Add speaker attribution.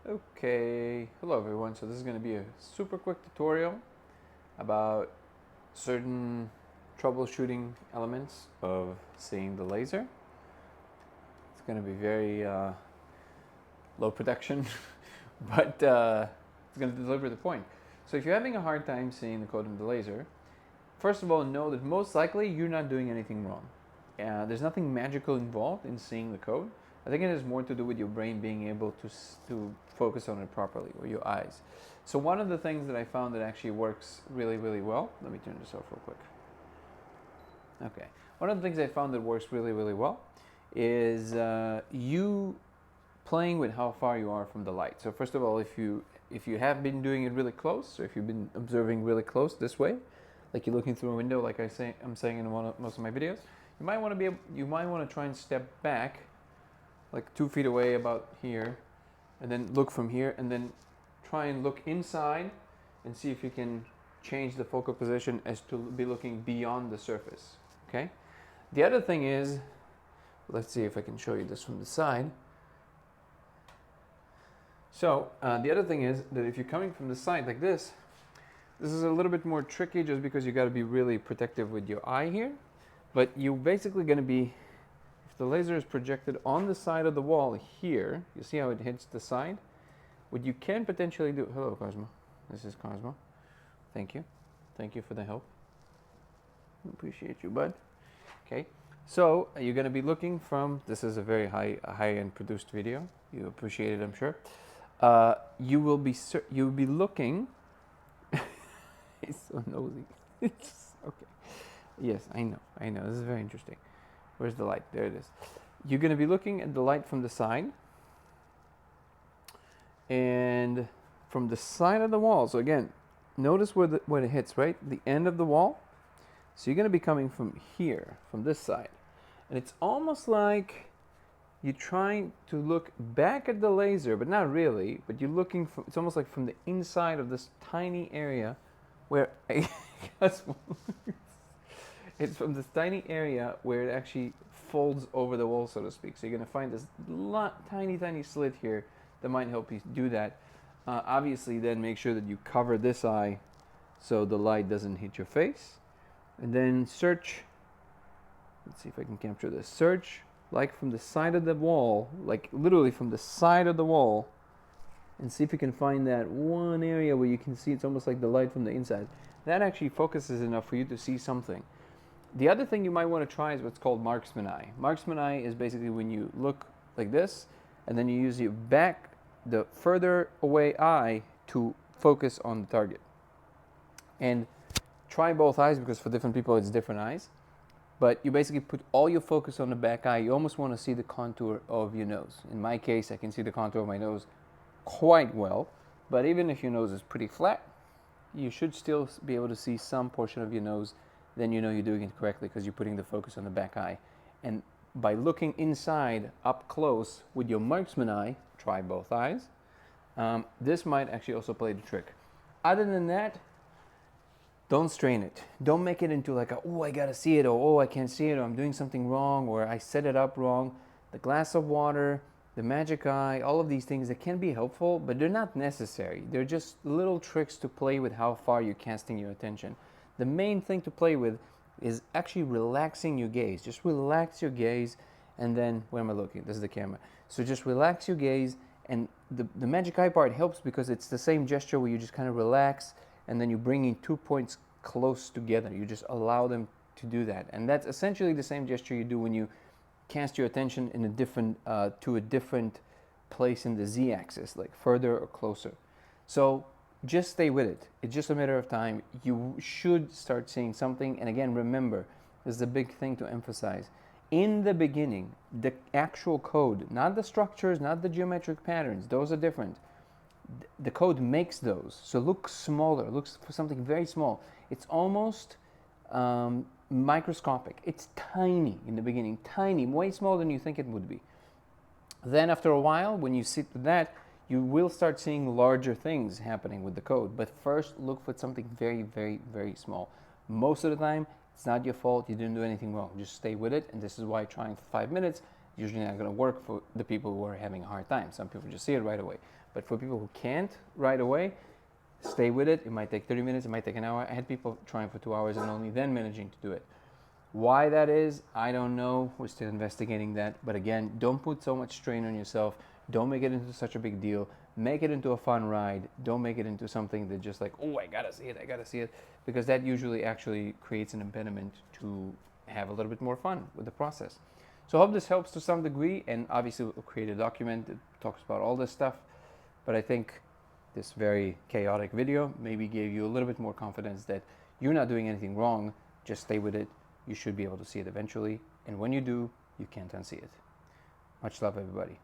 Speaker 1: Okay, hello everyone. So this is going to be a super quick tutorial about certain troubleshooting elements of seeing the laser. It's going to be very low production, but it's going to deliver the point. So if you're having a hard time seeing the code in the laser, first of all, know that most likely you're not doing anything wrong. There's nothing magical involved in seeing the code. I think it has more to do with your brain being able to focus on it properly, or your eyes. So one of the things that I found that actually works really, really well, let me turn this off real quick. Okay. One of the things I found that works really, really well is you playing with how far you are from the light. So first of all, if you have been doing it really close, or if you've been observing really close this way, like you're looking through a window, like I'm saying in most of my videos, you might want to try and step back like 2 feet away, about here, and then look from here, and then try and look inside and see if you can change the focal position as to be looking beyond the surface. Okay. The other thing is, let's see if I can show you this from the side. So the other thing is that if you're coming from the side like this is a little bit more tricky, just because you got to be really protective with your eye here. But you're basically going to be, if the laser is projected on the side of the wall here, you see how it hits the side? What you can potentially do, hello Cosmo, this is Cosmo, thank you for the help, appreciate you, bud. Okay, so you're going to be looking from, this is a very high-end produced video, you appreciate it, I'm sure. You will be looking, it's so nosy, it's okay. Yes, I know, this is very interesting. Where's the light? There it is. You're going to be looking at the light from the side, and from the side of the wall. So again, notice where it hits, right? The end of the wall. So you're going to be coming from here, from this side. And it's almost like you're trying to look back at the laser, but not really, but you're looking from, it's almost like from the inside of this tiny area where it's from this tiny area where it actually folds over the wall, so to speak. So you're going to find this tiny slit here that might help you do that. Obviously, then make sure that you cover this eye so the light doesn't hit your face. And then search, let's see if I can capture this. Search like from the side of the wall, like literally from the side of the wall, and see if you can find that one area where you can see it's almost like the light from the inside. That actually focuses enough for you to see something. The other thing you might want to try is what's called Marksman eye. Marksman eye is basically when you look like this, and then you use the further away eye to focus on the target. And try both eyes, because for different people it's different eyes. But you basically put all your focus on the back eye. You almost want to see the contour of your nose. In my case, I can see the contour of my nose quite well. But even if your nose is pretty flat, you should still be able to see some portion of your nose. Then you know you're doing it correctly, because you're putting the focus on the back eye. And by looking inside up close with your Marksman eye, try both eyes, this might actually also play the trick. Other than that, don't strain it. Don't make it into like oh, I gotta see it, or oh, I can't see it, or I'm doing something wrong, or I set it up wrong. The glass of water, the magic eye, all of these things that can be helpful, but they're not necessary. They're just little tricks to play with how far you're casting your attention. The main thing to play with is actually relaxing your gaze. Just relax your gaze, and then, where am I looking? This is the camera. So just relax your gaze, and the magic eye part helps because it's the same gesture where you just kind of relax, and then you're bringing 2 points close together. You just allow them to do that. And that's essentially the same gesture you do when you cast your attention in a different, to a different place in the z-axis, like further or closer. So just stay with it. It's just a matter of time. You should start seeing something. And again, remember, this is a big thing to emphasize. In the beginning, the actual code, not the structures, not the geometric patterns, those are different. The code makes those. So look smaller, looks for something very small. It's almost microscopic. It's tiny in the beginning, tiny, way smaller than you think it would be. Then after a while, when you sit with that, you will start seeing larger things happening with the code. But first, look for something very, very, very small. Most of the time, it's not your fault. You didn't do anything wrong. Just stay with it. And this is why trying for 5 minutes usually not going to work for the people who are having a hard time. Some people just see it right away. But for people who can't right away, stay with it. It might take 30 minutes, it might take an hour. I had people trying for 2 hours and only then managing to do it. Why that is, I don't know. We're still investigating that. But again, don't put so much strain on yourself. Don't make it into such a big deal. Make it into a fun ride. Don't make it into something that just like, oh, I gotta see it, because that usually actually creates an impediment to have a little bit more fun with the process. So I hope this helps to some degree, and obviously we'll create a document that talks about all this stuff. But I think this very chaotic video maybe gave you a little bit more confidence that you're not doing anything wrong. Just stay with it. You should be able to see it eventually. And when you do, you can't unsee it. Much love, everybody.